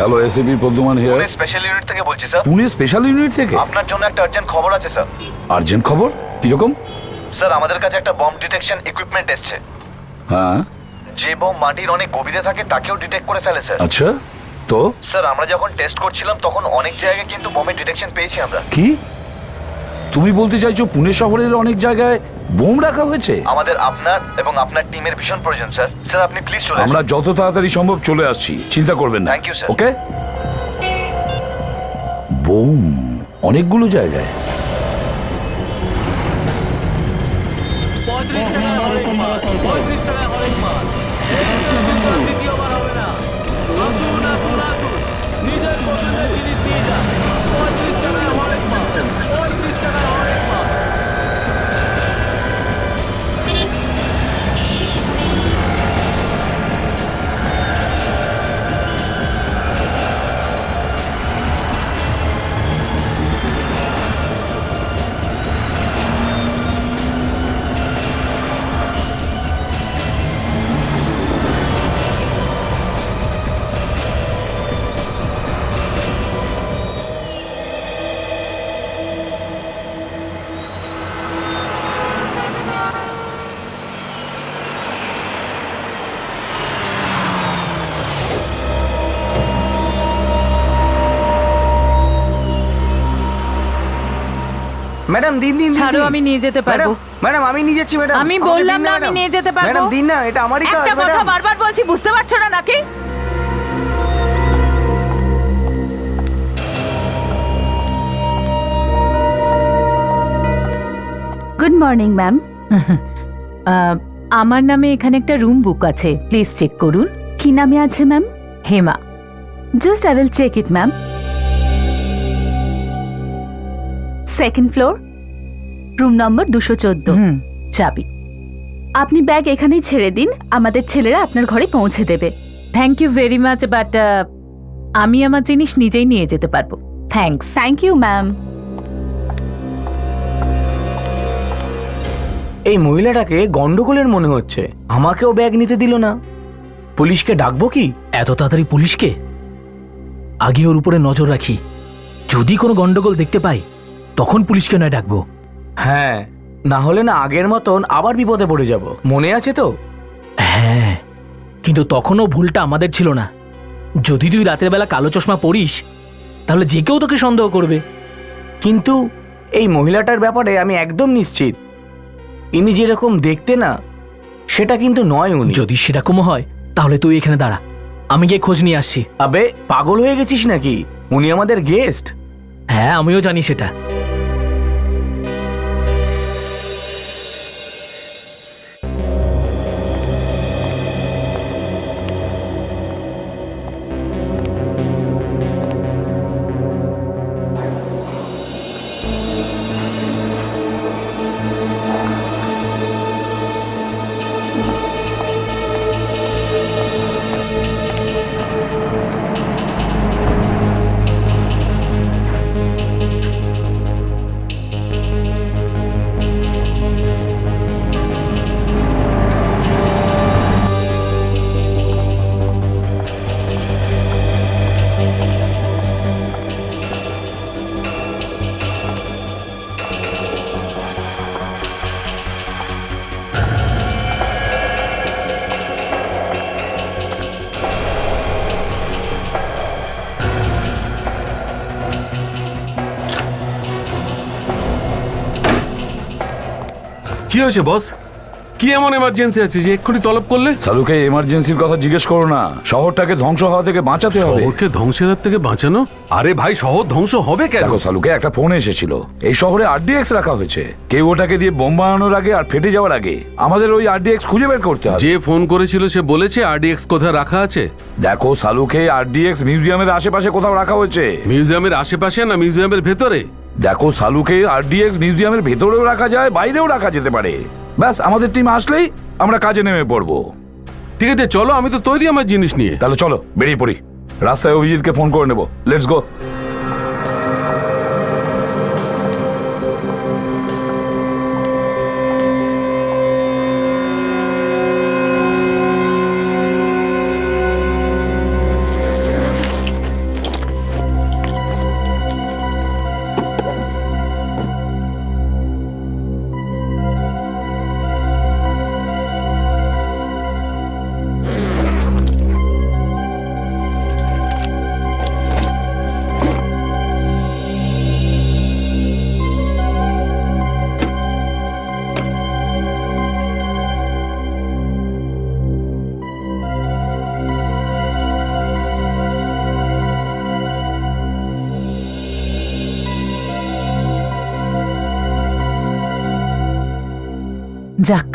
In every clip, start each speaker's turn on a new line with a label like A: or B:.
A: Hello, SAB Pradyuman here.
B: Pune special unit থেকে বলছি sir.
A: Pune special unit থেকে?
B: আপনার জন্য একটা আর্জেন্ট খবর আছে স্যার।
A: আর্জেন্ট খবর? কিরকম?
B: স্যার আমাদের কাছে একটা বম্ব ডিটেকশন ইকুইপমেন্ট এসছে।
A: হ্যাঁ,
B: যে বম্ব মাটির অনেক গভীরে থাকে তাকেও ডিটেক্ট করে ফেলে স্যার।
A: আচ্ছা, তো
B: স্যার আমরা যখন টেস্ট করছিলাম তখন অনেক জায়গায় কিন্তু বম্বের ডিটেকশন পেয়েছি আমরা।
A: কি তুমি বলতে চাইছো পুনে শহরের অনেক জায়গায় বোম রাখা হয়েছে?
B: আমাদের আপনার এবং আপনার টিমের ভীষণ প্রয়োজন স্যার। স্যার আপনি প্লিজ চলে আসুন।
A: আমরা যত তাড়াতাড়ি সম্ভব চলে আসছি, চিন্তা করবেন না।
B: Thank you, sir.
A: Okay. Bomb অনেকগুলো জায়গায়।
C: 35 টাকায় হরেক মাল, 35 টাকায় হরেক মাল। এই দ্বিতীয়বার হবে না। আসুন আসুন আসুন, নিজের পছন্দের জিনিস নিয়ে যান। 35 টাকায় হরেক মাল, 35 টাকায় হরেক মাল।
D: ম্যাডাম দিন দিন
E: ছাড়ো, আমি নিয়ে যেতে পারবো।
D: ম্যাডাম আমি নিয়ে যাচ্ছি ম্যাডাম।
E: আমি
D: আমাকে
E: বললাম
D: দিন
E: না আমি
D: ম্যাডাম।
E: নিয়ে যেতে পারবো।
D: ম্যাডাম দিন না, এটা আমারই কাজ
E: একটা কথা
D: ম্যাডাম।
E: বারবার বলছি, বুঝতে পারছো না নাকি?
F: Good morning ma'am.
E: আমার নামে এখানে একটা রুম বুক আছে, প্লিজ চেক করুন।
F: কি নামে আছে ma'am?
E: Hema.
F: Just I will check it ma'am. Second floor, room number 214।
E: চাবি।
F: আপনি ব্যাগ এখানেই ছেড়ে দিন, আমাদের ছেলেরা আপনার ঘরে পৌঁছে দেবে।
E: Thank you very much, but আমি আমার জিনিস নিজেই নিয়ে যেতে পারবো। থ্যাঙ্কস।
F: Thank you ma'am.
D: এই মহিলাটাকে গন্ডগোলের মনে হচ্ছে, আমাকেও ব্যাগ নিতে দিল না। পুলিশকে ডাকবো কি?
G: এত তাড়াতাড়ি পুলিশকে? আগে ওর উপরে নজর রাখি, যদি কোনো গন্ডগোল দেখতে পাই তখন পুলিশকে নয় ডাকবো।
D: হ্যাঁ, না হলে না আগের মতন আবার বিপদে পড়ে যাব। মনে আছে তো?
G: হ্যাঁ, কিন্তু তখনও ভুলটা আমাদের ছিল না। যদি তুই রাতের বেলা কালো চশমা পরিস তাহলে যে কেউ তোকে সন্দেহ করবে।
D: কিন্তু এই মহিলাটার ব্যাপারে আমি একদম নিশ্চিত, ইনি যেরকম দেখতে না সেটা কিন্তু নয় উনি।
G: যদি সেরকমও হয় তাহলে তুই এখানে দাঁড়া, আমি গিয়ে খোঁজ নিয়ে আসছি।
D: আবে পাগল হয়ে গেছিস নাকি? উনি আমাদের গেস্ট।
G: হ্যাঁ, আমিও জানি সেটা।
H: কি হয়েছে বস? কি এমন এমার্জেন্সি আছে যে এক্ষুনি তলব করলে?
A: সালুকে এমার্জেন্সির কথা জিজ্ঞেস করো না, শহরটাকে ধ্বংস হওয়া থেকে বাঁচাতে হবে।
H: শহরকে ধ্বংসের হাত থেকে বাঁচানো? আরে ভাই, শহর ধ্বংস হবে কেন?
A: দেখো সালুকে, একটা ফোন এসেছিল, এই শহরে আরডিএক্স রাখা হয়েছে। কেউ ওটাকে দিয়ে বোম বানানোর আগে আর ফেটে যাওয়ার আগে আমাদের ওই আরডিএক্স খুঁজে বের করতে হবে।
H: যে ফোন করেছিল সে বলেছে আরডিএক্স কোথায় রাখা আছে?
A: দেখো সালুকে, আরডিএক্স মিউজিয়ামের আশেপাশে কোথাও রাখা হয়েছে।
H: মিউজিয়ামের আশেপাশে না মিউজিয়ামের ভেতরে?
A: দেখো সালুকে, আরডিএক্স মিউজিয়ামের ভেতরেও রাখা যায়, বাইরেও রাখা যেতে পারে। ব্যাস আমাদের টিম আসলেই আমরা কাজে নেমে পড়বো।
H: ঠিক আছে চলো, আমি তো তৈরি আমার জিনিস নিয়ে।
A: তাহলে চলো বেরিয়ে পড়ি, রাস্তায় অভিজিৎকে ফোন করে নেবো। Let's go.
E: যাক,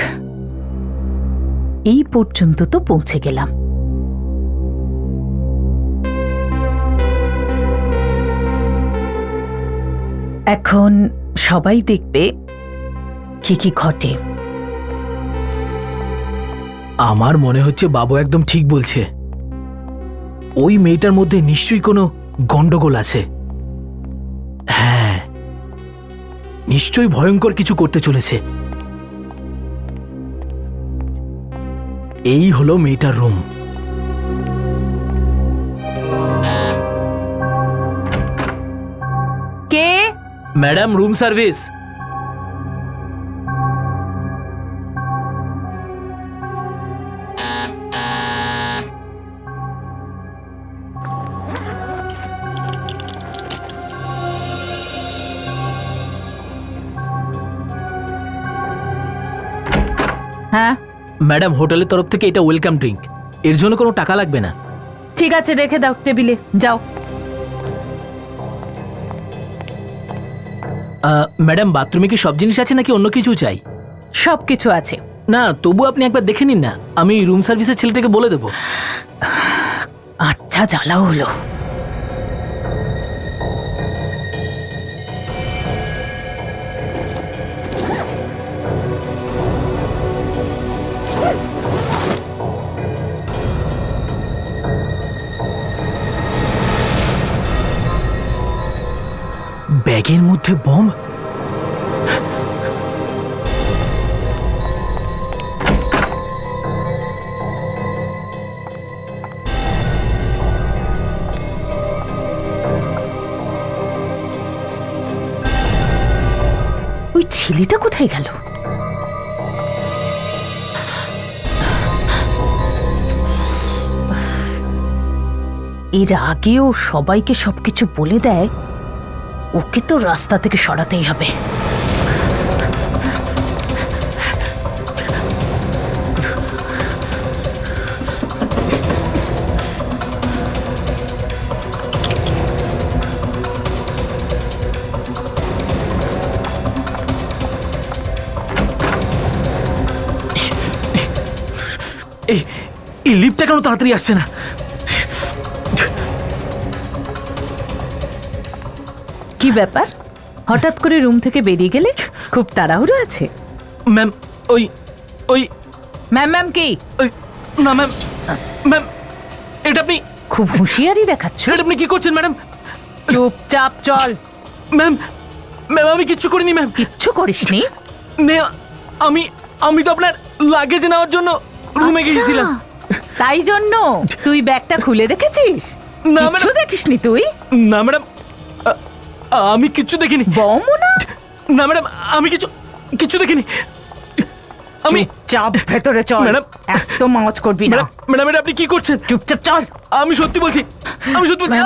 E: এই পর্যন্ত তো পৌঁছে গেলাম। এখন সবাই দেখবে কি কি ঘটে।
G: আমার মনে হচ্ছে বাবু একদম ঠিক বলছে। ওই মেয়েটার মধ্যে নিশ্চয়ই কোনো গন্ডগোল আছে। হ্যাঁ, নিশ্চয়ই ভয়ঙ্কর কিছু করতে চলেছে। এই হলো মেয়েটার রুম।
E: কে?
G: Madam, room service.
E: হ্যাঁ,
G: ম্যাডাম, হোটেলের তরফ থেকে এটা ওয়েলকাম ড্রিঙ্ক। এর জন্য কোনো টাকা লাগবে না।
E: ঠিক আছে, রেখে দাও টেবিলে। যাও।
G: ম্যাডাম, বাথরুমে কি সব জিনিস আছে নাকি অন্য কিছু চাই?
E: সব কিছু আছে।
G: না, তবু আপনি একবার দেখে নিন না। আমি রুম সার্ভিসের ছেলেটাকে বলে দেবো।
E: আচ্ছা, জ্বালাও হলো।
G: ব্যাগের মধ্যে বম?
E: ওই ছেলেটা কোথায় গেল? এর আগেও সবাইকে সবকিছু বলে দেয়। ওকে তো রাস্তা থেকে সরাতেই হবে।
G: এই লিফটটা কেন তাড়াতাড়ি আসছে না?
E: কি ব্যাপার, হঠাৎ করে রুম থেকে বেরিয়ে গেলে? খুব তাড়াহুড়ো আছে?
G: ম্যাম, ওই ওই
E: ম্যাম, ম্যাম কি?
G: ওই না ম্যাম, ম্যাম, এটা আপনি
E: খুব হুঁশিয়ারি দেখাচ্ছ।
G: এটা আপনি কি করছেন ম্যাডাম?
E: চুপচাপ চল।
G: ম্যাম, ম্যাম, আমি কিচ্ছু করিনি ম্যাম।
E: কিচ্ছু করিসনি?
G: নে, আমি তো আপনার লাগেজ নেওয়ার জন্য রুমে
E: আচ্ছা,
G: গিয়েছিলাম।
E: তাই জন্য তুই ব্যাগটা খুলে দেখেছিস?
G: না
E: কিচ্ছু
G: ম্যাডাম,
E: দেখিসনি তুই?
G: না ম্যাডাম, আমি কিচ্ছু দেখিনি।
E: বমও না?
G: না ম্যাডাম, আমি কিচ্ছু দেখিনি। আমি
E: চাপ ভেতরে চল।
G: ম্যাডাম,
E: একদম আওয়াজ করবি না।
G: ম্যাডাম, এটা আপনি কি করছেন?
E: চুপচাপ চল।
G: আমি সত্যি বলছি, আমি সত্যি বলছি।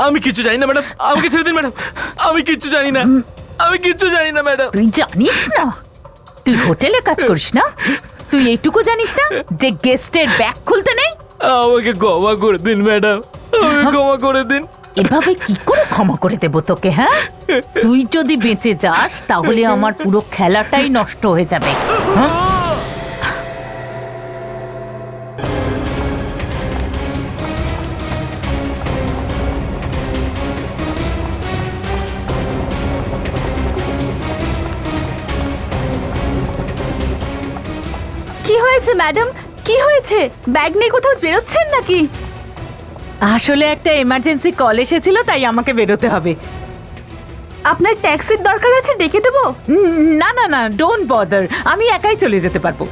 G: আমি কিচ্ছু জানি না ম্যাডাম, আমাকে ছেড়ে দিন ম্যাডাম। আমি কিচ্ছু জানি না, আমি কিচ্ছু জানি না ম্যাডাম।
E: তুই জানিস না? তুই হোটেলে কাজ করিস না? তুই এইটুকু জানিস না যে গেস্টের ব্যাগ খুলতে নেই?
G: আমাকে ক্ষমা করে দিন ম্যাডাম, আমাকে ক্ষমা করে দিন।
E: এভাবে কি করে ক্ষমা করে দেব তোকে? হ্যাঁ, তুই যদি বেঁচে যাস তাহলে আমার পুরো খেলাটাই নষ্ট হয়ে যাবে। হ্যাঁ?
F: কি হয়েছে ম্যাডাম? কি হয়েছে? ব্যাগ নিয়ে কোথাও বেরোচ্ছেন নাকি?
E: আসলে একটা এমার্জেন্সি কল এসেছিল, তাই আমাকে বেরোতে হবে।
F: আপনার ট্যাক্সির দরকার আছে, ডেকে দেবো?
E: না না না, ডোন্ট বদার, আমি একাই চলে যেতে পারবো।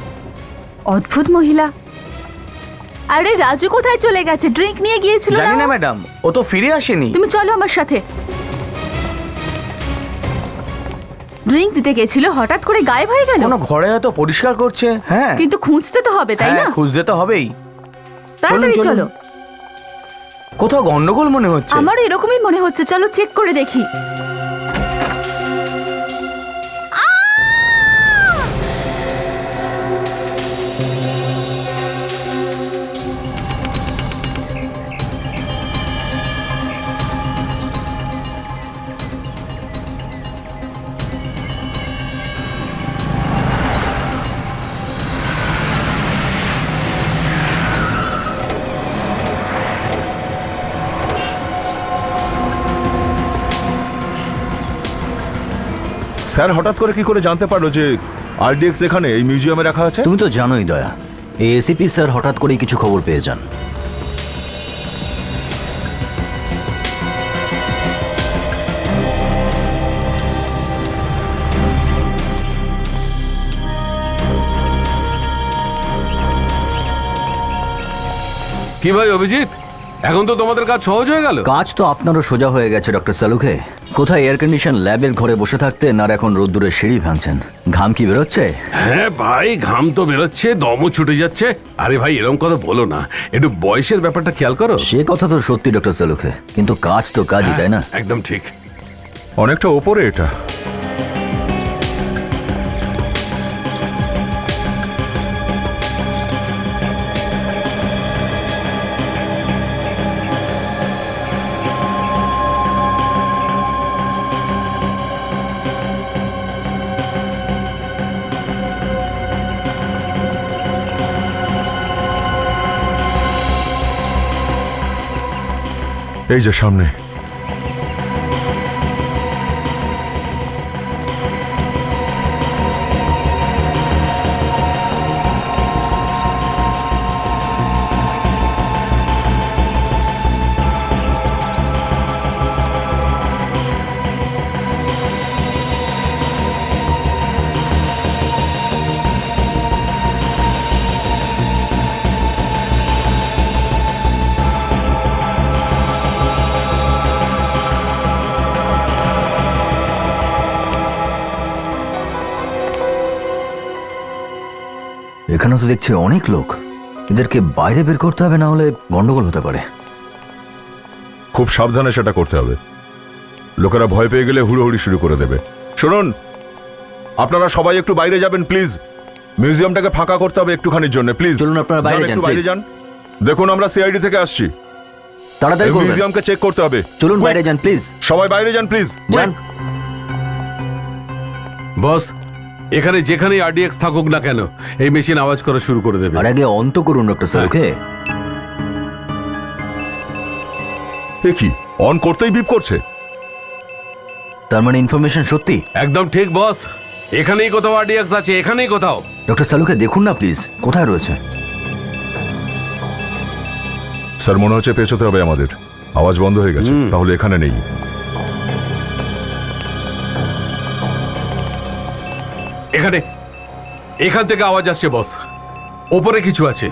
F: অদ্ভুত মহিলা। আরে রাজু কোথায় চলে গেছে? ড্রিঙ্ক নিয়ে গিয়েছিল
D: জানি না
F: না?
D: ম্যাডাম, ও তো ফিরে আসেনি।
F: তুমি চলো আমার সাথে। ড্রিঙ্ক দিতে গেছিল, হঠাৎ করে গায়েব হয়ে গেল।
D: কোনো ঘরে হয়তো পরিষ্কার করছে। হ্যাঁ,
F: কিন্তু খুঁজতে তো হবে, তাই না?
D: হ্যাঁ, খুঁজতে তো হবেই।
F: তাড়াতাড়ি
D: চলুন,
F: চলো।
D: কোথাও গন্ডগোল মনে হচ্ছে।
F: আমার এরকমই মনে হচ্ছে, চলো চেক করে দেখি।
I: স্যার হঠাৎ করে কি করে জানতে পারলো যে আরডিএক্স এখানে এই মিউজিয়ামে রাখা আছে?
J: তুমি তো জানোই দয়া, এই এসিপি স্যার হঠাৎ করেই কিছু খবর পেয়ে যান।
H: কি ভাই অভিজিৎ, এখন তো তোমাদের কাজ সহজ হয়ে গেল।
J: কাজ তো আপনারও সোজা হয়ে গেছে ডক্টর সালুখে। কোথায় এয়ার কন্ডিশন ল্যাবের ঘরে বসে থাকতেন আর এখন রোদ্দুরে সিঁড়ি ভাঙছেন। ঘাম কি বেরোচ্ছে?
H: হ্যাঁ ভাই, ঘাম তো বেরোচ্ছে, দমও ছুটে যাচ্ছে। আরে ভাই এরকম কথা বলো না, একটু বয়সের ব্যাপারটা খেয়াল করো।
J: সে কথা তো সত্যি ডক্টর সালুখে, কিন্তু কাজ তো কাজই, তাই না?
H: একদম ঠিক।
I: অনেকটা ওপরে এটা। এই যে সামনে।
J: এখানে তো দেখছি অনেক লোক। এদেরকে বাইরে বের করতে হবে, না হলে গন্ডগোল হতে পারে।
I: খুব সাবধানে সেটা করতে হবে, লোকেরা ভয় পেয়ে গেলে হুড়োহুড়ি শুরু করে দেবে। শুনুন, আপনারা সবাই একটু বাইরে যাবেন প্লিজ। মিউজিয়ামটাকে ফাঁকা করতে হবে একটুখানির জন্য, প্লিজ।
J: চলুন আপনারা বাইরে যান,
I: একটু বাইরে
J: please।
I: যান। দেখুন আমরা সিআইডি থেকে আসছি,
J: তাড়াতাড়ি করবেন।
I: মিউজিয়ামকে চেক করতে হবে।
J: চলুন
I: Quick!
J: বাইরে যান প্লিজ।
I: সবাই বাইরে যান প্লিজ।
J: যান।
H: বস, এখানে যেখানেই আরডিএক্স থাকুক না কেন, এই মেশিন আওয়াজ করা শুরু করে দেবে।
J: আর আগে অন্ত করুন ডক্টর সালুখে।
I: এ কি, অন করতেই বিপ করছে?
J: তার মানে ইনফরমেশন সত্যি?
H: একদম ঠিক বস, এখানেই কোথাও আরডিএক্স আছে, এখানেই কোথাও।
J: ডক্টর সালুখে দেখুন না প্লিজ, কোথায় রয়েছে?
I: স্যার মনে হচ্ছে পেছোতে হবে আমাদের। আওয়াজ বন্ধ হয়ে গেছে, তাহলে এখানে নেই।
H: এখান থেকে আওয়াজ আসছে বস, ওপরে কিছু আছে।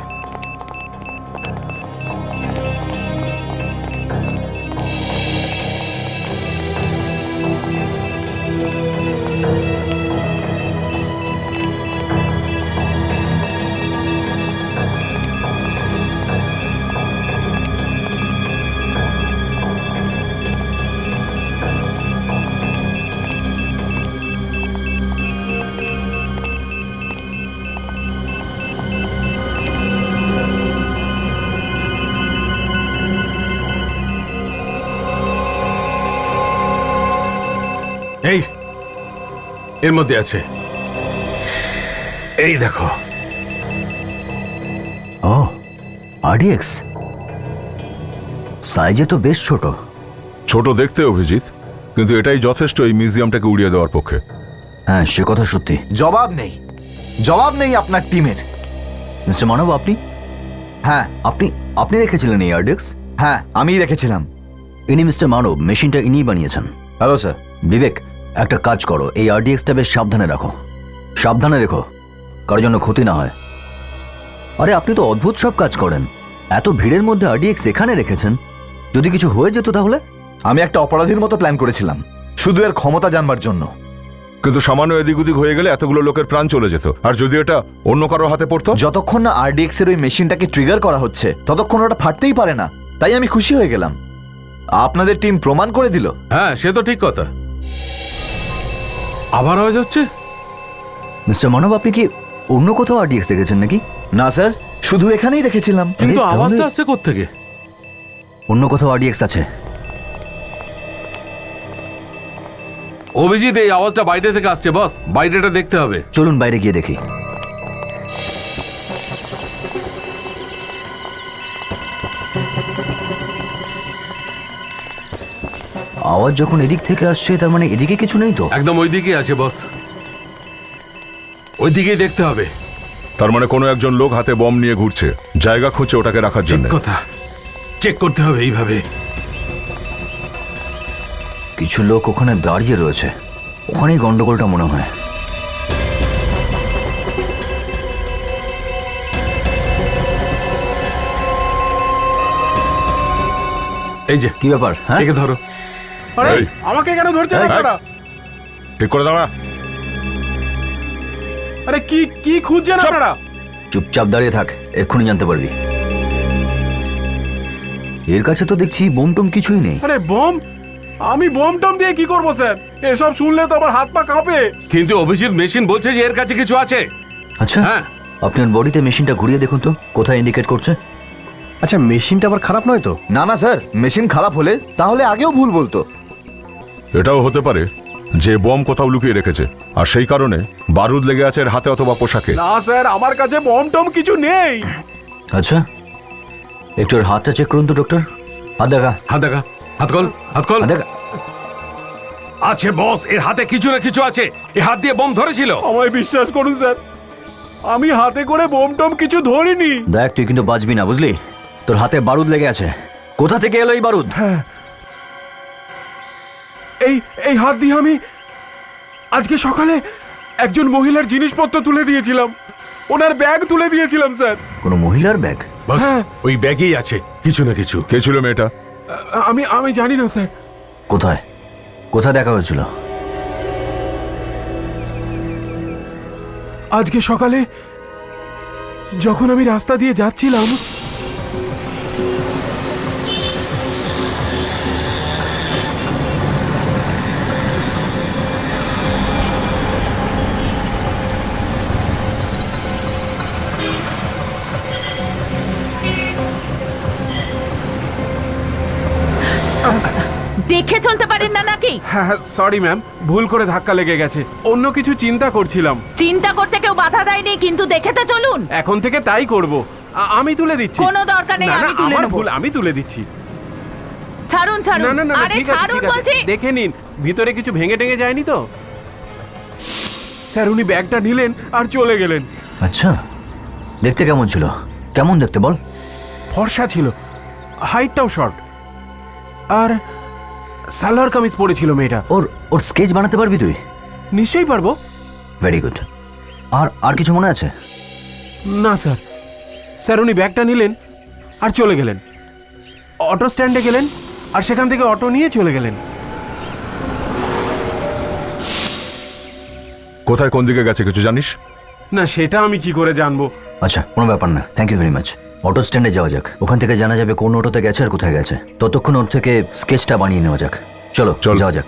H: এই এর মধ্যে আছে, এই দেখো।
J: ও, আরডিএক্স সাইজে তো বেশ ছোট।
I: ছোট দেখতে অভিজিৎ, কিন্তু এটাই যথেষ্ট এই মিউজিয়ামটাকে উড়িয়ে দেওয়ার পক্ষে।
J: হ্যাঁ, সে কথা সত্যি।
B: জবাব নেই, জবাব নেই আপনার টিমের।
J: মিস্টার মানব, আপনি?
B: হ্যাঁ
J: আপনি রেখেছিলেন এই আরডিএক্স?
B: হ্যাঁ, আমিই রেখেছিলাম।
J: ইনি মিস্টার মানব, মেশিনটা ইনিই বানিয়েছেন।
B: Hello sir.
J: বিবেক, একটা কাজ করো, এই আরডিএক্সটা বেশ সাবধানে রাখো। সাবধানে রেখো, কারোর জন্য ক্ষতি না হয়। আরে আপনি তো অদ্ভুত সব কাজ করেন। এত ভিড়ের মধ্যে আরডিএক্স এখানে রেখেছেন, যদি কিছু হয়ে যেত তাহলে?
B: আমি একটা অপরাধীর মতো প্ল্যান করেছিলাম, শুধু এর ক্ষমতা জানবার জন্য।
I: কিন্তু সামান্য এদিক ওদিক হয়ে গেলে এতগুলো লোকের প্রাণ চলে যেত। আর যদি এটা অন্য কারোর হাতে পড়তো?
B: যতক্ষণ না আরডিএক্স এর ওই মেশিনটাকে ট্রিগার করা হচ্ছে ততক্ষণ ওটা ফাটতেই পারে না। তাই আমি খুশি হয়ে গেলাম। আপনাদের টিম প্রমাণ করে দিল।
H: হ্যাঁ, সে তো ঠিক কথা। আবার আওয়াজ হচ্ছে।
J: মিস্টার মানব, আপনি কি অন্য কোথাও আরডিএক্স রেখেছেন নাকি?
B: না স্যার, শুধু এখানেই রেখেছিলাম।
H: কিন্তু
J: তাহলে-
H: আওয়াজটা আসছে কোত্থেকে?
J: অন্য কোথাও আরডিএক্স আছে।
H: অভিজিৎ, এই আওয়াজটা বাইরে থেকে আসছে বস, বাইরেটা দেখতে হবে।
J: চলুন বাইরে গিয়ে দেখি। আওয়াজ যখন এদিক থেকে আসছে তার মানে এদিকে কিছু নেই তো?
H: একদম ওইদিকে আছে বস, ওইদিকেই দেখতে হবে।
I: তার মানে কোনো একজন লোক হাতে বম নিয়ে ঘুরছে, জায়গা খুঁজছে ওটাকে রাখার
H: ঠিক
I: জন্য।
H: কথা, চেক করতে হবে এইভাবে।
J: কিছু লোক ওখানে দাঁড়িয়ে রয়েছে, ওখানেই গন্ডগোলটা মনে হয়।
H: এই যে
J: কি ব্যাপার? হ্যাঁ,
H: একে ধরো।
I: এই,
K: আমাকে কেন ধরছেন
I: এই,
K: আপনারা?
I: ঠিক করে দাঁড়া।
K: আরে কি কি খুঁজছেন আপনারা?
J: চুপচাপ দাঁড়িয়ে থাক, এক্ষুনি জানতে পারবি। এর কাছে তো দেখছি বোম টোম কিছুই নেই।
K: আরে বোম? আমি বোম টম দিয়ে কি করবো স্যার? এসব শুনলে তো আমার হাত পা কাঁপে।
H: কিন্তু অভিজিৎ মেশিন বলছে যে এর কাছে কিছু আছে।
J: আচ্ছা,
H: হ্যাঁ,
J: আপনি ওর বডিতে মেশিনটা ঘুরিয়ে দেখুন তো কোথায় ইন্ডিকেট করছে।
K: আচ্ছা মেশিনটা আবার খারাপ নয় তো?
B: না না স্যার, মেশিন খারাপ হলে তাহলে আগেও ভুল বলতো।
I: এটাও হতে পারে যে বম কোথাও লুকিয়ে রেখেছে, আর সেই কারণে বারুদ লেগে আছে এর হাতে অথবা পোশাকে।
K: না স্যার, আমার কাছে বোম টম কিছু নেই।
J: আচ্ছা, একটু ওর হাতটা চেক করুন তো ডক্টর। হাত দেখা,
H: হাত দেখা, হাত কল, হাত কল।
J: হাত দেখা।
H: আছে বস, এর হাতে কিছু না কিছু আছে। এ হাত দিয়ে বোম ধরেছিল।
K: আমায় বিশ্বাস করুন স্যার, আমি হাতে করে বোম টম কিছু ধরিনি।
J: দেখ, তুই কিন্তু বাঁচবি না, বুঝলি? তোর হাতে বারুদ লেগে আছে। কোথা থেকে এলো এই বারুদ?
K: এই এই হাত দিয়ে আমি আজকে সকালে একজন মহিলার জিনিসপত্র তুলে দিয়েছিলাম, ওনার ব্যাগ তুলে দিয়েছিলাম স্যার।
J: কোনো মহিলার ব্যাগ?
H: বস,
K: হ্যাঁ।
H: ওই ব্যাগেই আছে কিছু না কিছু।
I: কে ছিল মেয়েটা?
K: আমি আমি জানি না স্যার।
J: কোথায় কোথায় দেখা হয়েছিল?
K: আজকে সকালে যখন আমি রাস্তা দিয়ে যাচ্ছিলাম,
E: দেখে চলতে পারেন না নাকি?
K: হ্যাঁ সরি ম্যাম, ভুল করে ধাক্কা লেগে গেছে, অন্য কিছু চিন্তা করছিলাম।
E: চিন্তা করতে কেউ বাধা দেয়নি, কিন্তু দেখে তো চলুন।
K: এখন থেকে তাই করব। আমি তুলে দিচ্ছি।
E: কোনো দরকার নেই,
K: না, না,
E: আমি তুলে
K: আমার
E: নেব।
K: ভুল, আমি তুলে দিচ্ছি।
E: ছাড়ুন
K: না
E: ছাড়ুন,
K: না না,
E: আরে
K: ঠিক আছে
E: ছাড়ুন
K: ঠিক আছে,
E: বলছি।
K: দেখে নিন ভিতরে কিছু ভেঙে টেঙে যায়নি তো। স্যার উনি ব্যাগটা নিলেন আর চলে গেলেন।
J: আচ্ছা, দেখতে কেমন ছিল? কেমন দেখতে বল?
K: ফর্সা ছিল, হাইটটাও শর্ট, আর সালোয়ার কামিজ পরেছিল মেয়েটা।
J: ওর ওর স্কেচ বানাতে পারবি তুই?
K: নিশ্চয়ই পারবো।
J: Very good. আর আর কিছু মনে আছে?
K: না স্যার, স্যার উনি ব্যাগটা নিলেন আর চলে গেলেন, অটো স্ট্যান্ডে গেলেন আর সেখান থেকে অটো নিয়ে চলে গেলেন।
I: কোথায় কোন দিকে গেছে কিছু জানিস?
K: না সেটা আমি কি করে জানবো?
J: আচ্ছা, কোনো ব্যাপার না, thank you very much. Auto স্ট্যান্ডে যাওয়া যাক, ওখান থেকে জানা যাবে কোন অটোতে গেছে আর কোথায় গেছে। ততক্ষণ ওর থেকে স্কেচটা বানিয়ে নেওয়া যাক। চলো
I: চল।
J: যাওয়া যাক।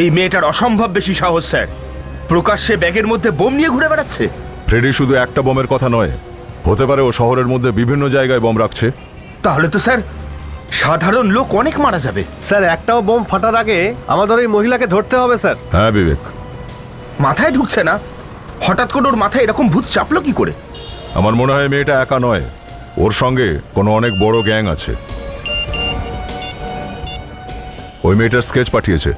K: এই মেয়েটার অসম্ভব বেশি সাহস স্যার, প্রকাশ্যে ব্যাগের মধ্যে বোম নিয়ে ঘুরে বেড়াচ্ছে।
I: ফ্রেডি শুধু একটা বোমের কথা নয়, হতে পারে ও শহরের মধ্যে বিভিন্ন জায়গায় বোম রাখছে।
K: তাহলে তো স্যার সাধারণ লোক অনেক মারা যাবে।
L: স্যার একটাও বোম ফাটার আগে আমাদের ওই মহিলাকে ধরতে হবে স্যার।
I: হ্যাঁ বিবেক,
K: মাথায় ঢুকছে না, হঠাৎ করে ওর মাথায় এরকম ভূত চাপলো কি করে?
I: আমার মনে হয় মেয়েটা একা নয়, ওর সঙ্গে কোনো অনেক বড় গ্যাং আছে। ওই মেয়েটার স্কেচ পাঠিয়েছে,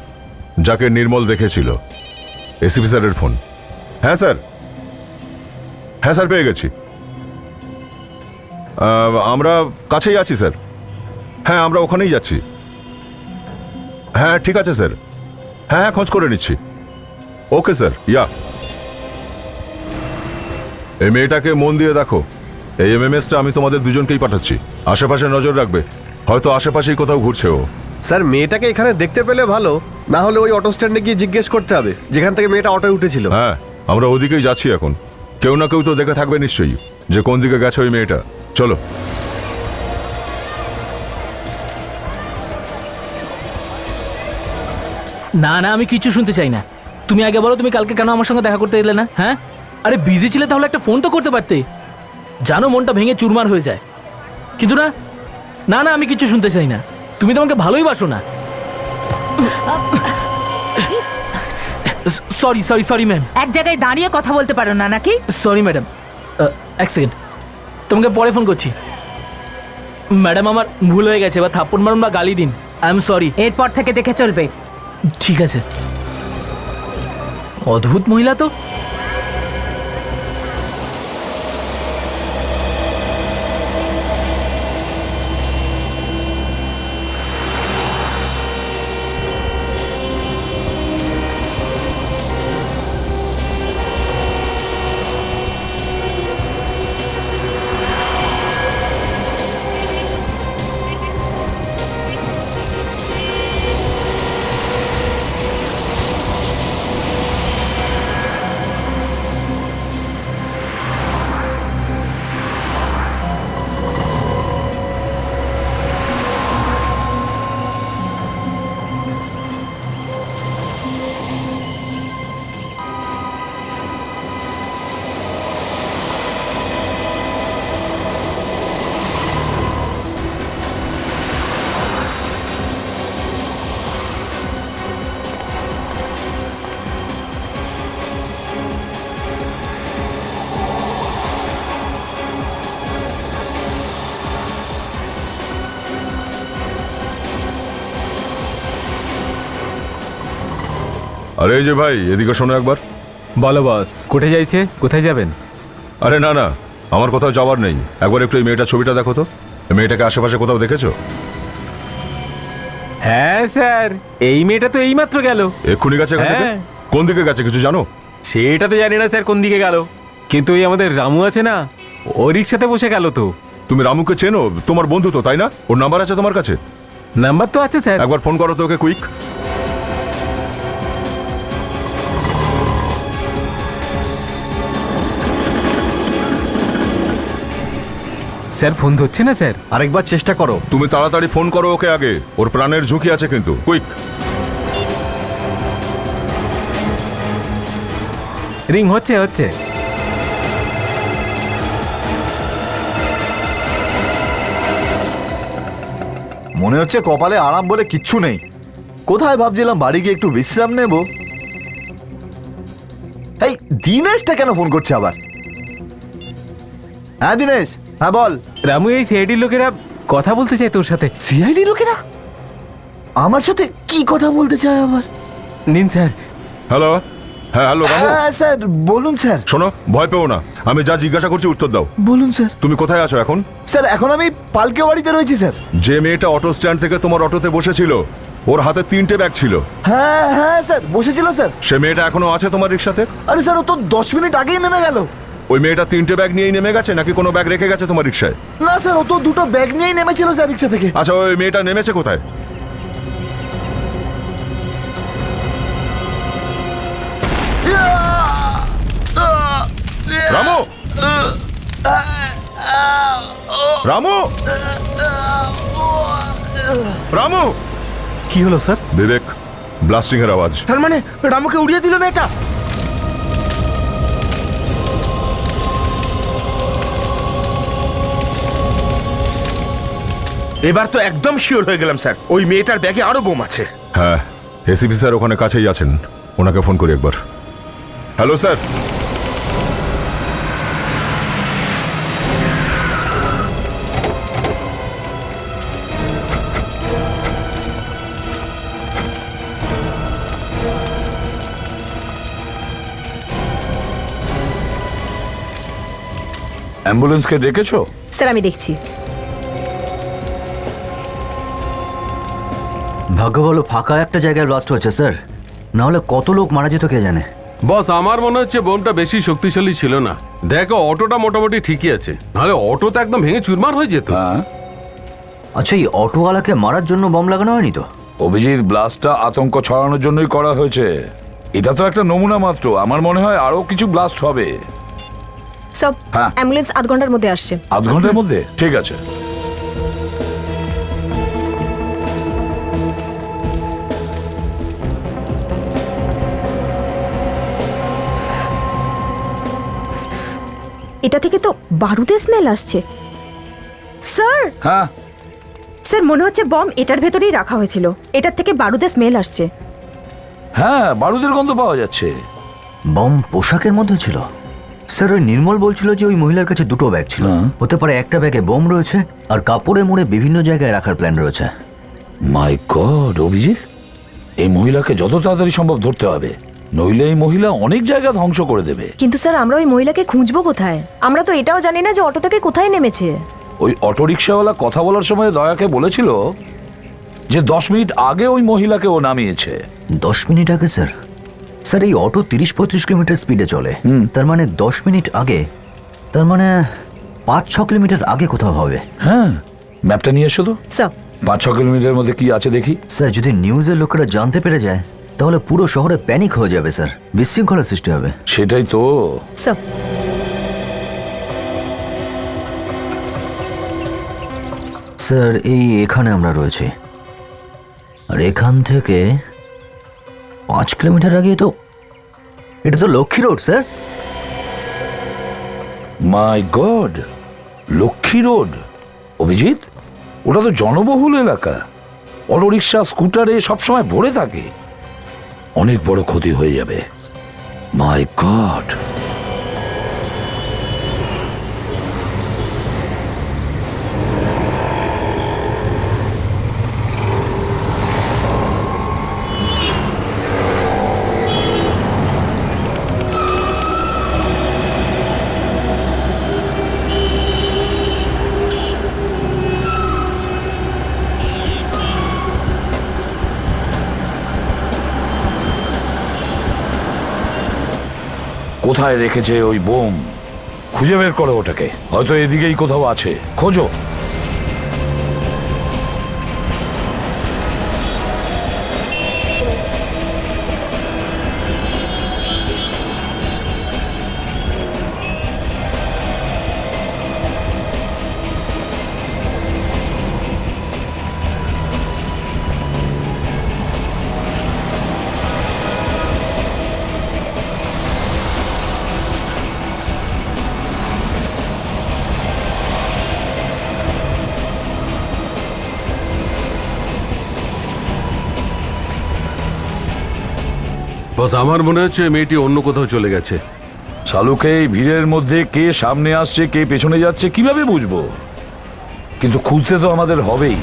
I: যাকে নির্মল দেখেছিল। এসিপি স্যারের ফোন। হ্যাঁ স্যার, হ্যাঁ স্যার, পেয়ে গেছি। আমরা কাছেই আছি স্যার। হ্যাঁ, আমরা ওখানেই যাচ্ছি। হ্যাঁ ঠিক আছে স্যার, হ্যাঁ খোঁজ করে নিচ্ছি। ওকে স্যার, ইয়া। এই মেয়েটাকে মন দিয়ে দেখো। এই এমএমএসটা আমি তোমাদের দুজনকেই পাঠাচ্ছি। আশেপাশে নজর রাখবে, হয়তো আশেপাশেই কোথাও ঘুরছে ও।
L: স্যার মেয়েটাকে এখানে দেখতে পেলে ভালো, না হলে ওই অটো স্ট্যান্ডে গিয়ে জিজ্ঞেস করতে হবে যেখান থেকে মেয়েটা অটোয় উঠেছিল।
I: হ্যাঁ, আমরা ওদিকেই যাচ্ছি এখন। কেউ না কেউ তো দেখে থাকবে নিশ্চয়ই যে কোন দিকে গেছে ওই মেয়েটা। চলো।
G: না না, আমি কিছু শুনতে চাই না। তুমি আগে বলো, তুমি কালকে কেন আমার সঙ্গে দেখা করতে এলে না? হ্যাঁ, আরে বিজি ছিলে তাহলে একটা ফোন তো করতে পারতে। জানো মনটা ভেঙে চুরমার হয়ে যায়। কিন্তু না না না, আমি কিছু শুনতে চাই না। তুমি তো আমাকে ভালোই বাসো না। Sorry sorry sorry ma'am.
E: এক জায়গায় দাঁড়িয়ে কথা বলতে পারো না নাকি?
G: সরি ম্যাডাম, এক সেকেন্ড, তোমাকে পরে ফোন করছি। ম্যাডাম আমার ভুল হয়ে গেছে, এবার থাপ্পড় মারুন বা গালি দিন, আই এম সরি।
E: এরপর থেকে দেখে চলবে।
G: ঠিক আছে। অদ্ভুত মহিলা তো।
I: আরে এই যে ভাই, এদিকে শোনো একবার।
K: বলো বস, কোথায় যাইছে? কোথায় যাবেন?
I: আরে না না, আমার কোথাও যাওয়ার নেই। একবার একটু এই মেয়েটার ছবিটা দেখো তো। এই মেয়েটাকে আশেপাশে কোথাও দেখেছো?
K: হ্যাঁ স্যার, এই মেয়েটা তো এইমাত্র গেল।
I: এক্ষুনি গেছে এখান থেকে?
K: হ্যাঁ।
I: কোন দিকে গেছে কিছু জানো?
K: সেটা তো জানি না স্যার কোন দিকে গেল, কিন্তু ওই আমাদের রামু আছে না, ও রিক্সাতে বসে গেল তো।
I: তুমি রামুকে চেনো? তোমার বন্ধু তো, তাই না? ওর নাম্বার আছে তোমার কাছে?
K: নাম্বার তো আছে স্যার।
I: একবার ফোন করো তো ওকে, কুইক।
K: স্যার ফোন ধরছে না স্যার।
L: আরেকবার চেষ্টা করো।
I: তুমি তাড়াতাড়ি ফোন করো ওকে আগে, ওর প্রাণের ঝুঁকি আছে কিন্তু। কুইক।
K: রিং হচ্ছে হচ্ছে।
B: মনে হচ্ছে কপালে আরাম বলে কিচ্ছু নেই। কোথায় ভাবছিলাম বাড়ি গিয়ে একটু বিশ্রাম নেব। এই দিনেশটা কেন ফোন করছে আবার? হ্যাঁ দিনেশ, হ্যাঁ বল।
K: রামু, এই সিআইডি লোকেরা কথা বলতে চায় তোর সাথে।
B: সিআইডি লোকেরা আমার সাথে কি কথা বলতে চায় আবার?
K: নিন স্যার।
I: হ্যালো। হ্যাঁ হ্যালো রামু।
B: হ্যাঁ স্যার, বলুন স্যার।
I: শোনো, ভয় পেও না, আমি যা জিজ্ঞাসা করছি উত্তর দাও।
B: বলুন স্যার।
I: তুমি কোথায় আছো এখন?
B: স্যার এখন আমি পালকে বাড়িতে রয়েছি স্যার।
I: যে মেয়েটা অটো স্ট্যান্ড থেকে তোমার অটোতে বসেছিল, ওর হাতে 3টে ব্যাগ ছিল।
B: হ্যাঁ হ্যাঁ স্যার, বসেছিল স্যার।
I: সে মেয়েটা এখনো আছে তোমার রিক্সাতে?
B: আরে স্যার, ও তো 10 মিনিট আগেই নেমে গেল।
I: ওই মেয়েটা 3টে ব্যাগ নিয়েই নেমে গেছে নাকি কোনো ব্যাগ রেখে গেছে তোমার রিক্সায়?
B: না স্যার, ও তো 2টো ব্যাগ নিয়েই নেমেছিল স্যার রিক্সা থেকে।
I: আচ্ছা, ওই মেয়েটা নেমেছে কোথায়? রামু! রামু! রামু!
L: কি হলো স্যার?
I: বিবেক, ব্লাস্টিং এর আওয়াজ।
D: তার মানে রামুকে উড়িয়ে দিল মেয়েটা।
K: এবার তো একদম শিওর হয়ে গেলাম স্যার, ওই মেয়েটার ব্যাগে আরো বোম আছে।
I: হ্যাঁ, এসিপি স্যার ওখানে কাছেই আছেন, ওনাকে ফোন করি একবার। Hello sir.
A: অ্যাম্বুলেন্সকে ডেকেছো?
F: স্যার আমি দেখছি।
J: ভাগ্য ভালো ফাঁকা একটা জায়গায় ব্লাস্ট হয়েছে স্যার, না হলে কত লোক মারা যেত কে জানে।
H: বস আমার মনে হচ্ছে বোমটা বেশি শক্তিশালী ছিল না। দেখো অটোটা মোটামুটি ঠিকই আছে, নাহলে অটো তো একদম ভেঙে চুরমার হয়ে যেত।
A: হ্যাঁ।
J: আচ্ছা, এই অটোওয়ালাকে মারার জন্য বম লাগানো হয়নি তো?
A: অভিজিৎ, ব্লাস্টটা আতঙ্ক ছড়ানোর জন্যই করা হয়েছে। এটা তো একটা নমুনা মাত্র, আমার মনে হয় আরো কিছু ব্লাস্ট হবে।
F: সব
A: হ্যাঁ।
F: অ্যাম্বুলেন্স আধ ঘন্টার মধ্যে আসছে।
A: আধ ঘন্টার মধ্যে? ঠিক আছে।
F: এটা থেকে তো বারুদের স্মেল আসছে। স্যার
A: হ্যাঁ,
F: স্যার মনে হচ্ছে বম এটার ভেতরেই রাখা হয়েছিল, এটার থেকে বারুদের স্মেল আসছে।
A: হ্যাঁ, বারুদের গন্ধ পাওয়া যাচ্ছে।
J: বম পোশাকের মধ্যে ছিল? স্যার ওই নির্মল বলছিল যে ওই মহিলার কাছে দুটো ব্যাগ ছিল। হতে পারে একটা ব্যাগে বোম রয়েছে আর কাপড়ে মুড়ে বিভিন্ন জায়গায় রাখার প্ল্যান রয়েছে।
A: মাই গড অভিজিৎ, এই মহিলাকে যত তাড়াতাড়ি সম্ভব ধরতে হবে, নইলে এই মহিলা অনেক জায়গা ধ্বংস করে দেবে।
F: কিন্তু স্যার আমরা ওই মহিলাকে খুঁজবো কোথায়? আমরা তো এটাও জানি না যে অটো থেকে কোথায় নেমেছে।
A: ওই অটোরিকশাওয়ালা কথা বলার সময় দয়াকে বলেছিল যে 10 মিনিট আগে ওই মহিলাকে ও নামিয়েছে।
J: 10 মিনিট আগে স্যার? স্যার এই অটো 30-35 কিলোমিটার স্পিডে চলে, তার মানে 10 মিনিট আগে, তার মানে 5-6 কিলোমিটার আগে কোথাও হবে।
A: হ্যাঁ, ম্যাপটা নিয়ে এসো তো।
F: স্যার
A: 5-6 কিলোমিটারের মধ্যে কি আছে দেখি।
J: স্যার যদি নিউজের লোকেরা জানতে পেরে যায় তাহলে পুরো শহরে প্যানিক হয়ে যাবে স্যার, বিশৃঙ্খলার সৃষ্টি হবে।
A: সেটাই তো।
F: স্যার
J: স্যার এই এখানে আমরা রয়েছি, আর এখান থেকে 5 কিলোমিটার আগে তো, এটা তো লক্ষ্মী রোড স্যার।
A: মাই গড, লক্ষ্মী রোড। অভিজিৎ, ওটা তো জনবহুল এলাকা, অটোরিকশা স্কুটারে সবসময় ভরে থাকে। অনেক বড় ক্ষতি হয়ে যাবে। মাই গড। কোথায় রেখেছে ওই বোম? খুঁজে বের করো ওটাকে, হয়তো এদিকেই কোথাও আছে, খোঁজো।
H: বস আমার মনে হচ্ছে মেয়েটি অন্য কোথাও চলে গেছে।
A: শালুকে এই ভিড়ের মধ্যে কে সামনে আসছে কে পেছনে যাচ্ছে কিভাবে বুঝবো? কিন্তু খুঁজতে তো আমাদের হবেই।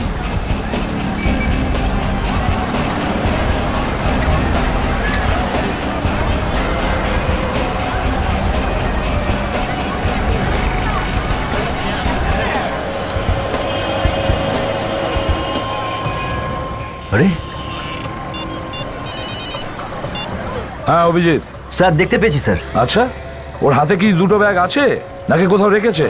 J: আরে
A: হ্যাঁ অভিজিৎ।
J: স্যার দেখতে পেয়েছি স্যার।
A: আচ্ছা, ওর হাতে কি দুটো ব্যাগ আছে নাকি কোথাও রেখেছে?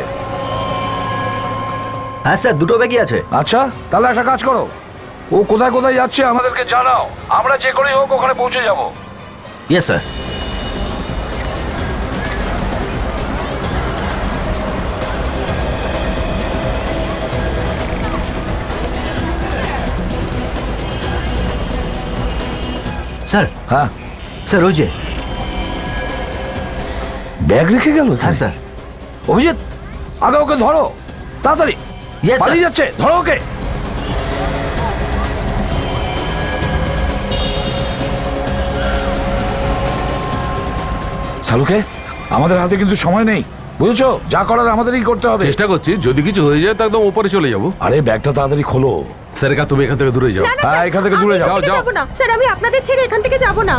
J: হ্যাঁ স্যার, দুটো ব্যাগই আছে।
A: আচ্ছা, তাহলে একটা কাজ করো, ও কোথায় কোথায় যাচ্ছে আমাদেরকে জানাও, আমরা যে করেই হোক ওখানে পৌঁছে যাব।
J: Yes sir. স্যার
A: হ্যাঁ
J: স্যার ওই যে
A: ব্যাগ রেখে গেল?
J: হ্যাঁ স্যার।
A: অভিজিৎ, আগে ওকে ধরো তাড়াতাড়ি।
J: Yes, sir.
A: পালিয়ে যাচ্ছে, ধরো ওকে। শালুকে, আমাদের হাতে কিন্তু সময় নেই, বুঝেছো? যা করার আমাদেরই করতে হবে।
H: চেষ্টা করছি, যদি কিছু হয়ে যায় তো একদম উপরে চলে যাবো।
A: আরে ব্যাগটা তাড়াতাড়ি খোলো।
H: স্যার কা তুমি এখান থেকে দূরে যাও।
A: হ্যাঁ, এখান থেকে দূরে যাও।
H: যাও যাও।
F: না স্যার, আমি আপনাদের ছেড়ে এখান থেকে যাব না।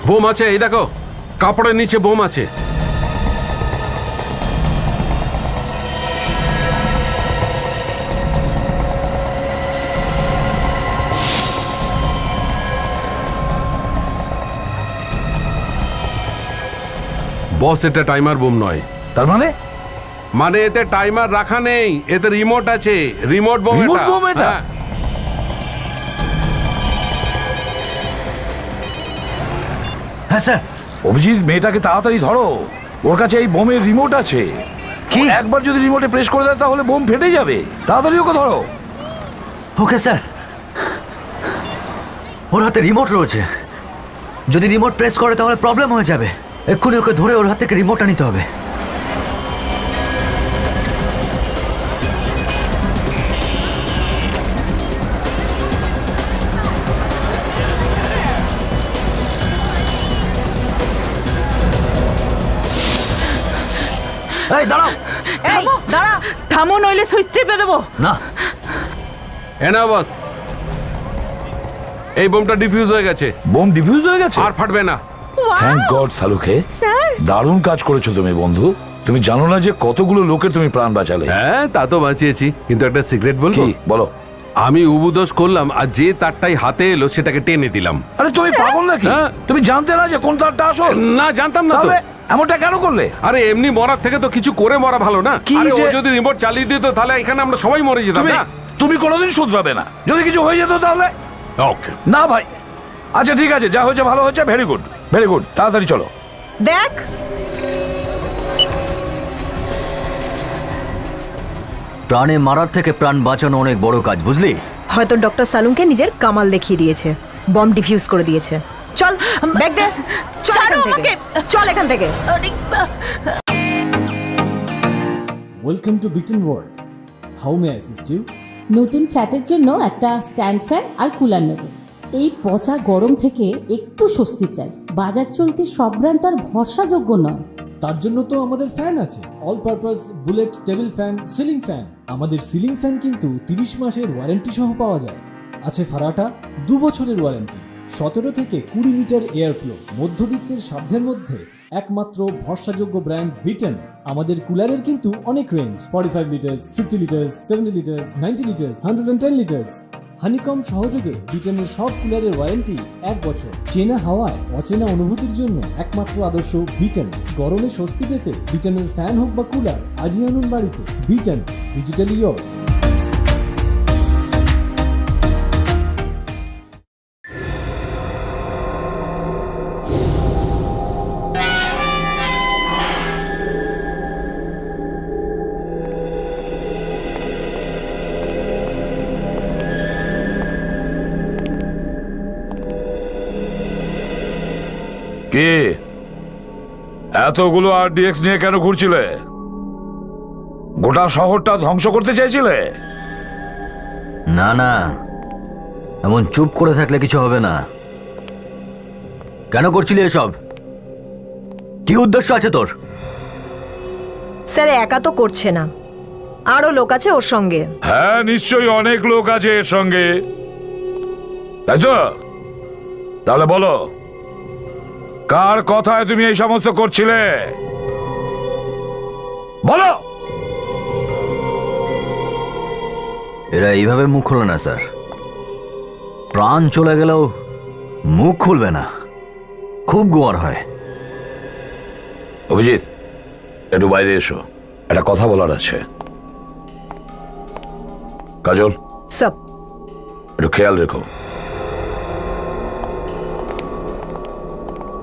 H: বোম আছে, এই দেখো কাপড়ের নিচে বোম আছে। বস, এটা টাইমার বোম নয়।
A: তার মানে?
H: মানে এতে টাইমার রাখা নেই, এতে রিমোট আছে। রিমোট বোম
A: রিমোট
H: এটা।
A: বোম এটা?
H: হ্যাঁ।
J: হ্যাঁ স্যার।
A: অভিজিৎ, মেয়েটাকে তাড়াতাড়ি ধরো, ওর কাছে এই বোমের রিমোট আছে।
J: কি?
A: একবার যদি রিমোটে প্রেস করে দেয় তাহলে বোম ফেটে যাবে। তাড়াতাড়ি ওকে ধরো।
J: Okay sir. ওর হাতে রিমোট রয়েছে, যদি রিমোট প্রেস করে তাহলে প্রবলেম হয়ে যাবে। এক্ষুনি ওকে ধরে ওর হাত থেকে রিমোটটা নিতে হবে। এই দাঁড়াও।
E: এই দাঁড়া, থামো নইলে সুইচ টিপে দেবো।
J: না,
H: এনা বস, এই বোমটা ডিফিউজ হয়ে গেছে।
A: বোম ডিফিউজ হয়ে গেছে?
H: আর ফাটবে না।
A: থ্যাংক গড শালুকে,
F: স্যার,
A: দারুণ কাজ করেছো তুমি বন্ধু। তুমি জানো না যে কতগুলো লোকের তুমি প্রাণ বাঁচালে?
H: হ্যাঁ, তা তো বাঁচিয়েছি, কিন্তু একটা সিক্রেট বলবো?
A: কি বলো?
H: আমি উবুদোষ করলাম আর যে তারটাই হাতে এলো সেটাকে টেনে দিলাম।
A: আরে তুমি পাগল নাকি?
H: হ্যাঁ।
A: তুমি জানতে না যে কোন তারটা আসল?
H: না, জানতাম না তো।
A: তাহলে এমনটা কেন করলে?
H: আরে এমনি মরার থেকে তো কিছু করে মরা ভালো না?
A: কি
H: আরে ও
A: যে-
H: যদি রিমোট চালিয়ে দিত তাহলে এখানে আমরা সবাই মরে যেতাম
A: তুমি
H: না।
A: তুমি কোনোদিন শুধরাবে না। যদি কিছু হয়ে যেত তাহলে?
H: ওকে।
A: না ভাই। আচ্ছা ঠিক আছে, যা হয়েছে ভালো হয়েছে। Very good, very good. তাড়াতাড়ি চলো।
F: দেখ
J: প্রাণে মারার থেকে প্রাণ বাঁচানো অনেক বড় কাজ, বুঝলি?
F: হয়তো ডক্টর সালুনকে নিজের কামাল দেখিয়ে দিয়েছে, বম ডিফিউজ করে দিয়েছে। চল ব্যাগ দে, চল এখান থেকে, চল এখান থেকে।
M: Welcome to Bitten World. How may I assist you?
N: নতুন ফ্ল্যাটের জন্য একটা স্ট্যান্ড ফ্যান আর কুলার নেব। এই পচা গরম থেকে একটু স্বস্তি চাই। বাজার চলতে সব ব্র্যান্ড আর ভরসাযোগ্য নয়।
M: তার জন্য তো আমাদের ফ্যান আছে, all purpose bullet table fan, ceiling fan. আমাদের সিলিং ফ্যান কিন্তু 30 মাসের ওয়ারেন্টি সহ পাওয়া যায়। আছে ফারাটা 2 বছরের ওয়ারেন্টি, 17 থেকে 20 মিটার এয়ার ফ্লো, মধ্যবিত্তের সাধ্যের মধ্যে একমাত্র ভরসাযোগ্য ব্র্যান্ড বিটেন। আমাদের কুলারের কিন্তু অনেক range, 45 litres, 50 litres, 70 litres, 90 litres, 110 litres. Honeycomb সহযোগে বিটেনের সব কুলারের ওয়ারেন্টি 1 বছর। চেনা হাওয়ায় অচেনা অনুভূতির জন্য একমাত্র আদর্শ বিটেন। গরমে স্বস্তি পেতে বিটেনের ফ্যান হোক বা কুলার আজই আনুন বাড়িতে। Beaten, digitally yours.
A: কে এতগুলো আরডিএক্স নিয়ে কেন ঘুরছিলে? গোটা শহরটা ধ্বংস করতে চাইছিলে?
J: না না, এমন চুপ করে থাকলে কিছু হবে না। কেন করছিলি এসব? কি উদ্দেশ্য আছে তোর?
F: স্যার একা তো করছে না, আরো লোক আছে ওর সঙ্গে।
A: হ্যাঁ, নিশ্চয়ই অনেক লোক আছে এর সঙ্গে, তাই তো? তাহলে বলো, কার কথায় তুমি এই সমস্ত করছিলে? বলো।
J: এরা এইভাবে মুখ খুলে না স্যার। প্রাণ চলে গেলেও মুখ খুলবে না, খুব গোয়ার হয়।
A: অভিজিৎ, একটু বাইরে এসো, একটা কথা বলার আছে। কাজল,
F: সব
A: একটু খেয়াল রেখো।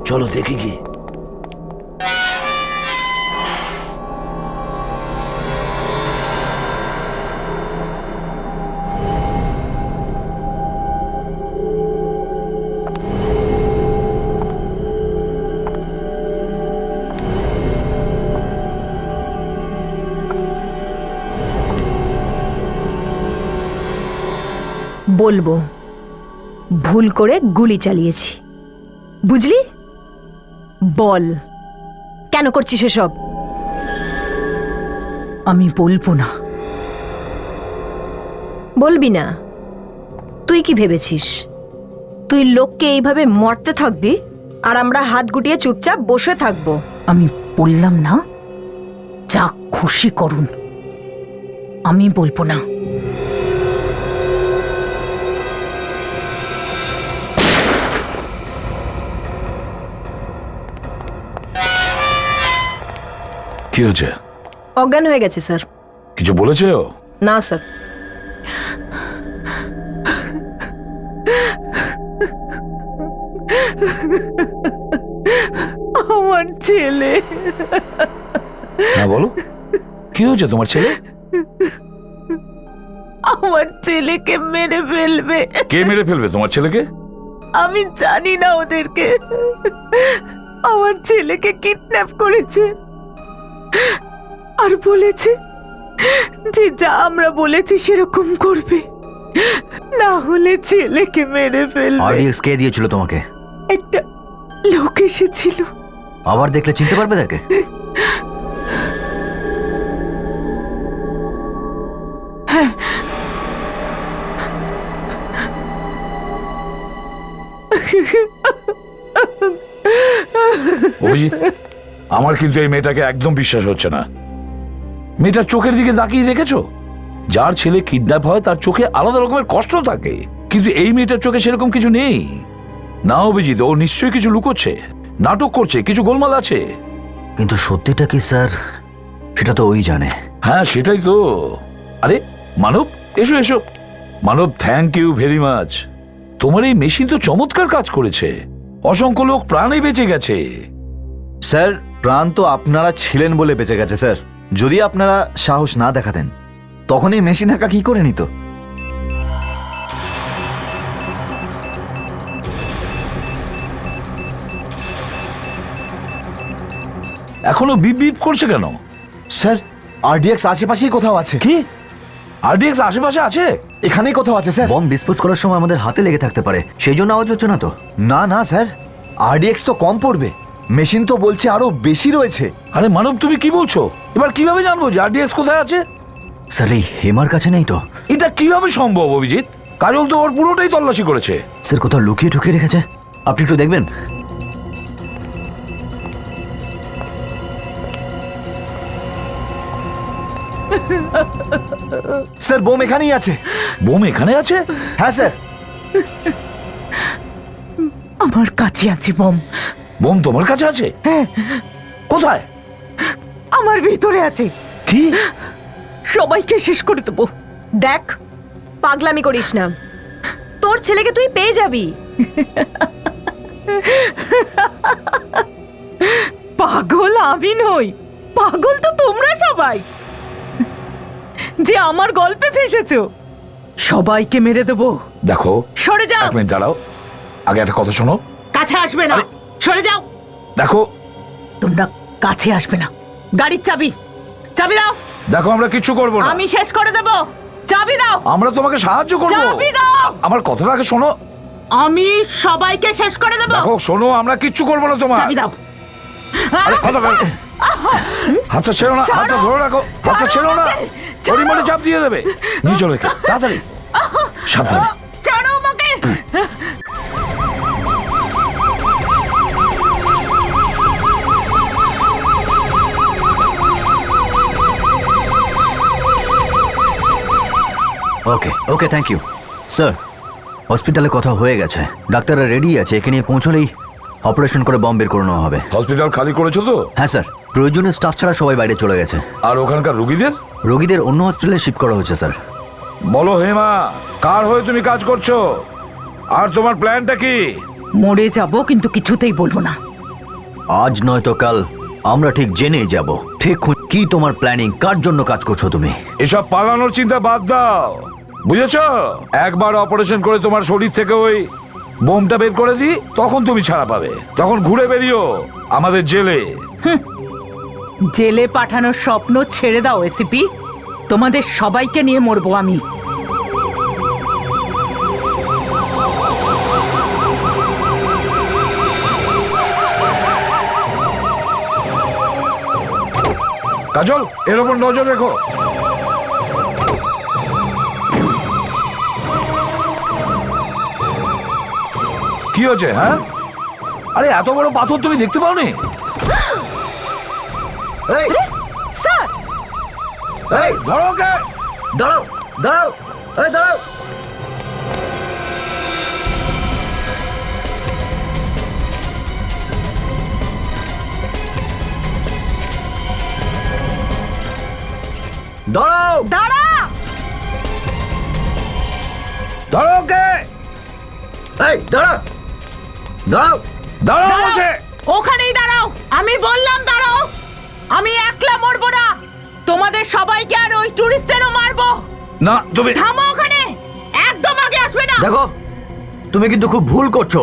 A: চলো দেখি কি।
F: বলবো ভুল করে গুলি চালিয়েছি, বুঝলি? বল কেন করছিস এসব?
E: আমি বলবো না।
F: বলবি না? তুই কি ভেবেছিস তুই লোককে এইভাবে মরতে থাকবি আর আমরা হাত গুটিয়ে চুপচাপ বসে থাকবো?
E: আমি বললাম না, যা খুশি করুন, আমি বলবো না।
A: কি হয়েছে?
F: অজ্ঞান হয়ে গেছে স্যার।
A: কিছু বলেছে ও?
F: না স্যার।
E: আমার ছেলে।
A: হ্যাঁ বলো, কি হয়েছে তোমার ছেলে?
E: আমার ছেলেকে মেরে ফেলবে।
A: কে মেরে ফেলবে তোমার ছেলেকে?
E: আমি জানি না ওদেরকে। আমার ছেলেকে কিডন্যাপ করেছে আর বলেছে যে যা আমরা বলেছি সেরকম করবে, না হলে ছেলেকে মেরে ফেলবে।
J: আরডিএক্স কে দিয়েছিল তোমাকে?
E: একটা লোক এসেছিল।
J: আবার দেখলে চিনতে পারবে তাকে?
E: হ্যাঁ।
A: অভিজিৎ, আমার কিন্তু এই মেয়েটাকে একদম বিশ্বাস হচ্ছে না। মেয়েটার চোখের দিকে তাকিয়ে দেখেছো? যার ছেলে কিডন্যাপ হয় তার চোখে আলাদা রকমের কষ্ট থাকে, কিন্তু এই মেয়েটার চোখে সেরকম কিছু নেই। না অভিজিৎ, ও নিশ্চয়ই কিছু লুকোচ্ছে, নাটক করছে, কিছু গোলমাল আছে।
J: কিন্তু সত্যিটা কি স্যার, সেটা তো ওই জানে।
A: হ্যাঁ সেটাই তো। আরে মানব, এসো এসো। মানব, থ্যাংক ইউ ভেরি মাচ। তোমার এই মেশিন তো চমৎকার কাজ করেছে, অসংখ্য লোক প্রাণে বেঁচে গেছে।
B: স্যার, প্রাণ তো আপনারা ছিলেন বলে বেঁচে গেছে স্যার। যদি আপনারা সাহস না দেখাতেন তখন এই মেশিন একা কি করে নিত?
A: এখনো বিপ বিপ করছে কেন?
B: স্যার, আরডিএক্স আশেপাশেই কোথাও আছে।
A: কি? আরডিএক্স আশেপাশে আছে?
B: এখানেই কোথাও আছে স্যার।
J: বম ডিসপোজ করার সময় আমাদের হাতে লেগে থাকতে পারে, সেই জন্য আওয়াজ হচ্ছে না তো?
B: না না স্যার, আরডিএক্স তো কম পড়বে, মেশিন তো বলছে আরো বেশি রয়েছে।
A: আরে মানব, তুমি কি বলছো? এবার কিভাবে জানবো যে আরডিএক্স কোথায় আছে?
J: স্যার, এই হেমার কাছে নেই তো?
A: এটা কিভাবে সম্ভব অভিজিৎ? কাজল তো ওর পুরোটাই তল্লাশি করেছে।
J: স্যার, কোথাও লুকিয়ে ঢুকিয়ে রেখেছে, আপনি একটু দেখবেন।
B: স্যার, বোম এখানেই আছে।
A: বোম এখানে আছে?
B: হ্যাঁ স্যার।
E: আমার কাছে আছে বোম।
A: বোম তোমার কাছে আছে?
E: হ্যাঁ।
A: কোথায়?
E: আমার ভিতরে আছে।
A: কি?
E: সবাইকে শেষ করে দেবো।
F: দেখ, পাগলামি করিস না, তোর ছেলেকে তুই পেয়ে যাবি।
E: পাগল আমি নই, পাগল তো তোমরা সবাই যে আমার গল্পে ফেসেছো। সবাইকে মেরে দেবো।
A: দেখো,
E: সরে যাও।
A: এক মিনিট দাঁড়াও, আগে একটা কথা শোনো।
E: কাছে আসবে না, সরে যাও।
A: দেখো,
E: তোমরা কাছে আসবে না। গাড়ির চাবি, চাবি দাও।
A: দেখো, আমরা কিচ্ছু করবো না।
E: আমি শেষ করে দেবো, চাবি দাও।
A: আমরা তোমাকে সাহায্য করবো।
E: চাবি দাও।
A: আমার কথাটা আগে শোনো।
E: আমি সবাইকে শেষ করে দেবো।
A: দেখো শোনো, আমরা কিচ্ছু করবো না তোমার।
E: চাবি দাও।
A: আরে কথা বলো। হাতটা ছেড়ো না, হাতটা ধরে রাখো, হাতটা ছেড়ো না, পরিমাণে চাপ দিয়ে দেবে। নিয়ে চলো একে, তাড়াতাড়ি, সাবধানে।
E: ছাড়ো আমাকে।
J: ওকে ওকে, থ্যাংক ইউ স্যার। হসপিটালে কথা হয়ে গেছে, ডাক্তাররা রেডি আছে, এখানে পৌঁছলেই অপারেশন করে বম বের করে নেওয়া হবে।
A: হসপিটাল খালি করেছো তো?
J: হ্যাঁ স্যার, প্রয়োজনীয় স্টাফ ছাড়া সবাই বাইরে চলে গেছে।
A: আর ওখানকার রোগীদের?
J: রোগীদের অন্য হসপিটালে শিফট করা হয়েছে স্যার।
A: বলো হেমা, কার হয়ে তুমি কাজ করছো আর তোমার প্ল্যানটা কি?
E: মরে যাব, কিন্তু কিছুতেই বলবো না।
J: আজ নয় তো কাল আমরা ঠিক জেনেই যাব ঠিক কি তোমার প্ল্যানিং, কার জন্য কাজ করছো তুমি।
A: এসব পালানোর চিন্তা বাদ দাও, বুঝেছো? একবার অপারেশন করে তোমার শরীর থেকে ওই বোমটা বের করে দিই, তখন তুমি ছাড়া পাবে। তখন ঘুরে বেরিও আমাদের জেলে।
E: জেলে পাঠানোর স্বপ্ন ছেড়ে দাও এসিপি, তোমাদের সবাইকে নিয়ে মরবো আমি।
A: কাজল এর ওপর নজর রেখো। কি হচ্ছে? হ্যাঁ, আরে এত বড় পাথর তুমি দেখতে পাওনি?
J: এই
F: স্যার,
J: এই
A: ধরো ওকে।
J: দাঁড়াও দাঁড়াও, এই দাঁড়াও। দাঁড়াও
F: দাঁড়া!
A: ধরো ওকে।
J: এই দাঁড়াও দাঁড়াও।
A: দাঁড়াও বলছে।
E: ওখানেই দাঁড়াও, আমি বললাম দাঁড়াও। আমি একলা মরবো না, তোমাদের সবাইকে আর ওই টুরিস্টেরও মারবো।
A: না তুমি
E: থামো ওখানে, একদম আগে আসবে না।
J: দেখো, তুমি কিন্তু খুব ভুল করছো।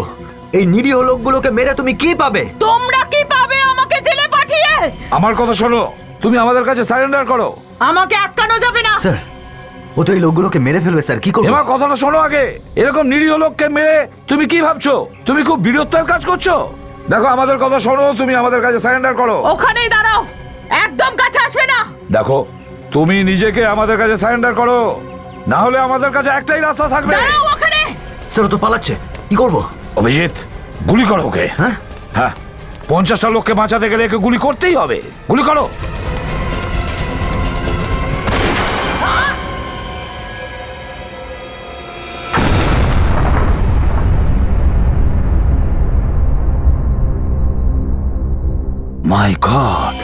J: এই নিরীহ লোকগুলোকে মেরে তুমি কি পাবে?
E: তোমরা কি পাবে আমাকে জেলে পাঠিয়ে?
A: আমার কথা শোনো, তুমি আমাদের কাছে সারেন্ডার করো।
E: আমাকে আটকানো যাবে না।
J: স্যার, ও তো এই লোকগুলোকে মেরে ফেলবে স্যার, কি করবো?
A: এবার কথাটা শোনো আগে। এরকম নিরীহ লোককে মেরে তুমি কি ভাবছো? তুমি খুব বীরত্বের কাজ করছো। দেখো আমাদের কথা শোনো, তুমি আমাদের কাছে সারেন্ডার করো।
E: ওখানেই দাঁড়াও, একদম কাছে আসবে না।
A: দেখো, তুমি নিজেকে আমাদের কাছে সারেন্ডার করো, না হলে আমাদের কাছে একটাই রাস্তা থাকবে।
E: দাঁড়াও ওখানে।
J: স্যার, ও তো পালাচ্ছে, কি করবো?
A: অভিজিৎ, গুলি করো ওকে।
J: হ্যাঁ
A: হ্যাঁ, 50টা লোককে বাঁচাতে গেলে একে গুলি করতেই হবে। গুলি করো। মাই গড,